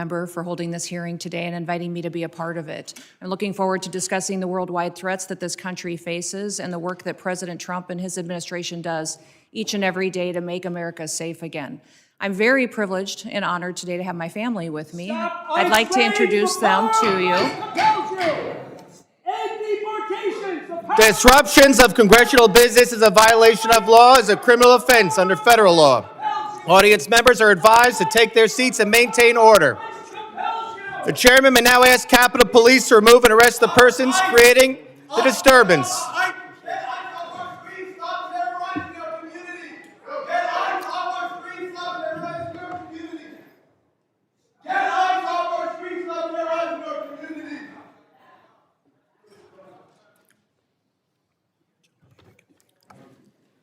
member for holding this hearing today and inviting me to be a part of it. I'm looking forward to discussing the worldwide threats that this country faces and the work that President Trump and his administration does each and every day to make America safe again. I'm very privileged and honored today to have my family with me. I'd like to introduce them to you. Disruptions of congressional business is a violation of law, is a criminal offense under federal law. Audience members are advised to take their seats and maintain order. The chairman may now ask Capitol Police to remove and arrest the persons creating the disturbance.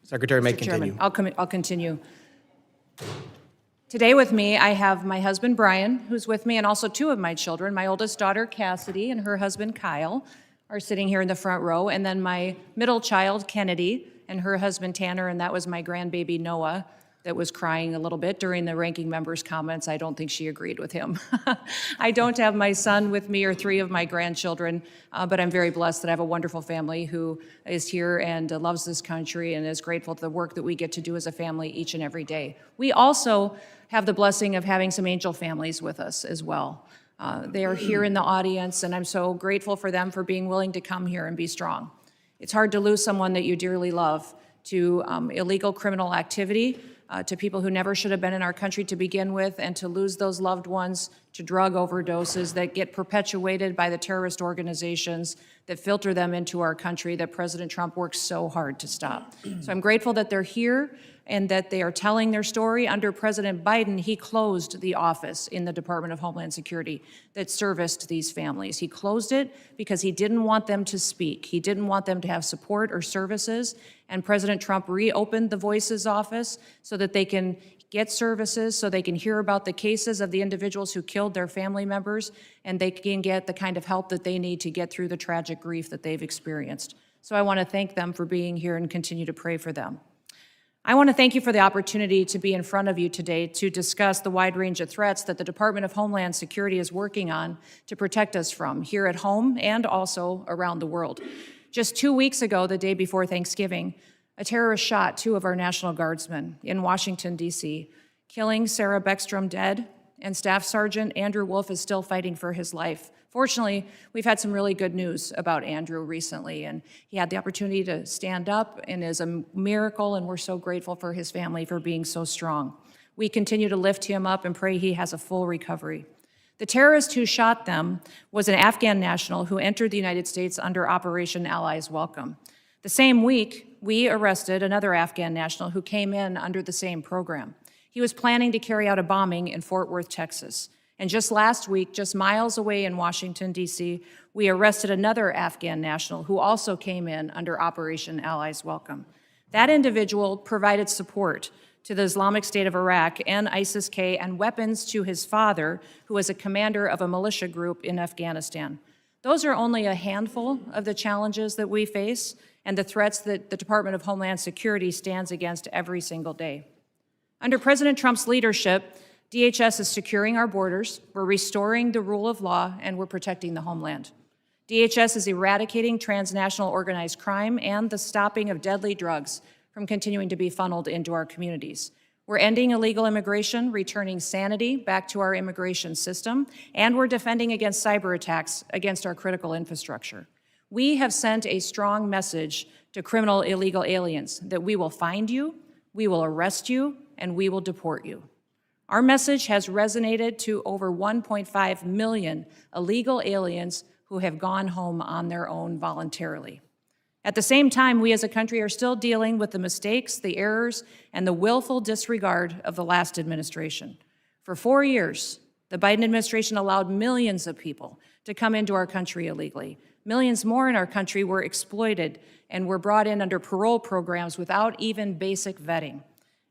Secretary may continue. Chairman, I'll continue. Today with me, I have my husband, Brian, who's with me, and also two of my children. My oldest daughter, Cassidy, and her husband, Kyle, are sitting here in the front row. And then my middle child, Kennedy, and her husband, Tanner, and that was my grandbaby, Noah, that was crying a little bit during the ranking member's comments. I don't think she agreed with him. I don't have my son with me or three of my grandchildren, but I'm very blessed that I have a wonderful family who is here and loves this country and is grateful for the work that we get to do as a family each and every day. We also have the blessing of having some angel families with us as well. They are here in the audience, and I'm so grateful for them for being willing to come here and be strong. It's hard to lose someone that you dearly love to illegal criminal activity, to people who never should have been in our country to begin with, and to lose those loved ones to drug overdoses that get perpetuated by the terrorist organizations that filter them into our country that President Trump works so hard to stop. So I'm grateful that they're here and that they are telling their story. Under President Biden, he closed the office in the Department of Homeland Security that serviced these families. He closed it because he didn't want them to speak. He didn't want them to have support or services. And President Trump reopened the Voices office so that they can get services, so they can hear about the cases of the individuals who killed their family members, and they can get the kind of help that they need to get through the tragic grief that they've experienced. So I want to thank them for being here and continue to pray for them. I want to thank you for the opportunity to be in front of you today to discuss the wide range of threats that the Department of Homeland Security is working on to protect us from here at home and also around the world. Just 2 weeks ago, the day before Thanksgiving, a terrorist shot two of our National Guardsmen in Washington, D.C., killing Sarah Beckstrom dead, and Staff Sergeant Andrew Wolf is still fighting for his life. Fortunately, we've had some really good news about Andrew recently, and he had the opportunity to stand up and is a miracle, and we're so grateful for his family for being so strong. We continue to lift him up and pray he has a full recovery. The terrorist who shot them was an Afghan national who entered the United States under Operation Allies Welcome. The same week, we arrested another Afghan national who came in under the same program. He was planning to carry out a bombing in Fort Worth, Texas. And just last week, just miles away in Washington, D.C., we arrested another Afghan national who also came in under Operation Allies Welcome. That individual provided support to the Islamic State of Iraq and ISIS-K and weapons to his father, who was a commander of a militia group in Afghanistan. Those are only a handful of the challenges that we face and the threats that the Department of Homeland Security stands against every single day. Under President Trump's leadership, DHS is securing our borders, we're restoring the rule of law, and we're protecting the homeland. DHS is eradicating transnational organized crime and the stopping of deadly drugs from continuing to be funneled into our communities. We're ending illegal immigration, returning sanity back to our immigration system, and we're defending against cyber attacks against our critical infrastructure. We have sent a strong message to criminal illegal aliens that we will find you, we will arrest you, and we will deport you. Our message has resonated to over 1.5 million illegal aliens who have gone home on their own voluntarily. At the same time, we as a country are still dealing with the mistakes, the errors, and the willful disregard of the last administration. For 4 years, the Biden administration allowed millions of people to come into our country illegally. Millions more in our country were exploited and were brought in under parole programs without even basic vetting.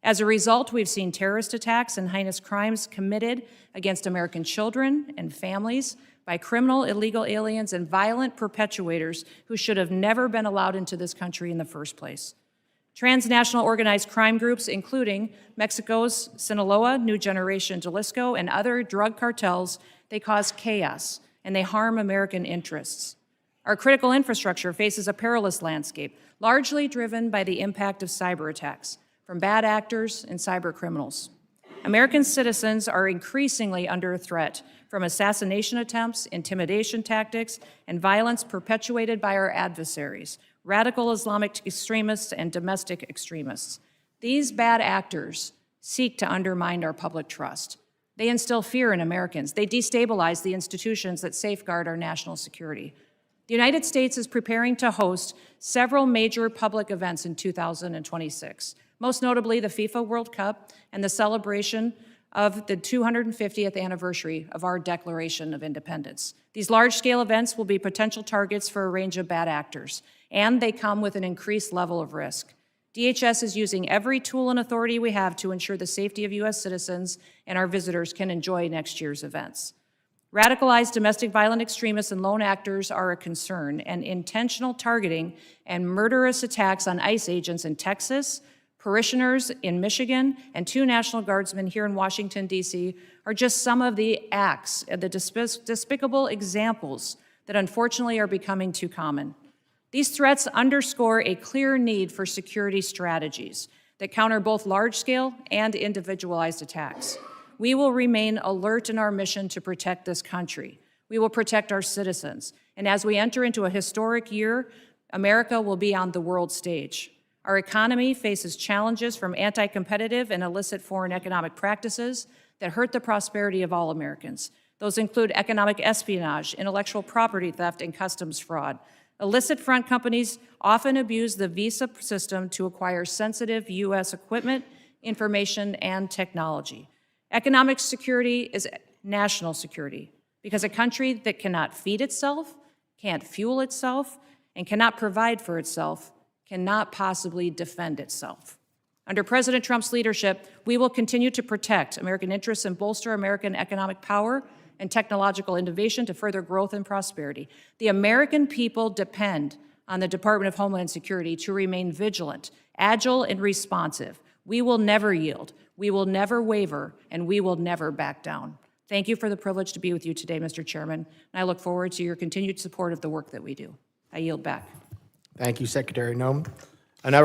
As a result, we've seen terrorist attacks and heinous crimes committed against American children and families by criminal illegal aliens and violent perpetuators who should have never been allowed into this country in the first place. Transnational organized crime groups, including Mexico's Sinaloa, New Generation Jalisco, and other drug cartels, they cause chaos and they harm American interests. Our critical infrastructure faces a perilous landscape, largely driven by the impact of cyber attacks from bad actors and cyber criminals. American citizens are increasingly under threat from assassination attempts, intimidation tactics, and violence perpetuated by our adversaries, radical Islamic extremists and domestic extremists. These bad actors seek to undermine our public trust. They instill fear in Americans. They destabilize the institutions that safeguard our national security. The United States is preparing to host several major public events in 2026, most notably the FIFA World Cup and the celebration of the 250th anniversary of our Declaration of Independence. These large-scale events will be potential targets for a range of bad actors, and they come with an increased level of risk. DHS is using every tool and authority we have to ensure the safety of U.S. citizens and our visitors can enjoy next year's events. Radicalized domestic violent extremists and lone actors are a concern, and intentional targeting and murderous attacks on ICE agents in Texas, parishioners in Michigan, and 2 National Guardsmen here in Washington, D.C. are just some of the acts and the despicable examples that unfortunately are becoming too common. These threats underscore a clear need for security strategies that counter both large-scale and individualized attacks. We will remain alert in our mission to protect this country. We will protect our citizens. And as we enter into a historic year, America will be on the world stage. Our economy faces challenges from anti-competitive and illicit foreign economic practices that hurt the prosperity of all Americans. Those include economic espionage, intellectual property theft, and customs fraud. Illicit front companies often abuse the visa system to acquire sensitive U.S. equipment, information, and technology. Economic security is national security because a country that cannot feed itself, can't fuel itself, and cannot provide for itself cannot possibly defend itself. Under President Trump's leadership, we will continue to protect American interests and bolster American economic power and technological innovation to further growth and prosperity. The American people depend on the Department of Homeland Security to remain vigilant, agile, and responsive. We will never yield, we will never waver, and we will never back down. Thank you for the privilege to be with you today, Mr. Chairman, and I look forward to your continued support of the work that we do. I yield back. Thank you, Secretary Noem. I now